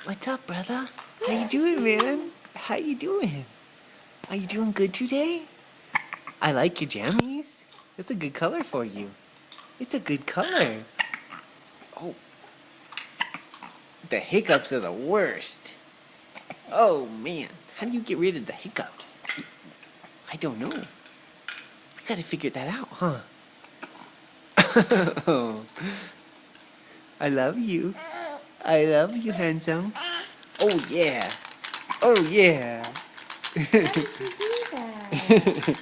What's up, brother? How you doing, man? How you doing? Are you doing good today? I like your jammies. It's a good color for you. It's a good color. Oh, the hiccups are the worst. Oh, man. How do you get rid of the hiccups? I don't know. We gotta figure that out, huh? I love you. I love you, handsome. Oh, yeah. Oh, yeah. Why did you do that?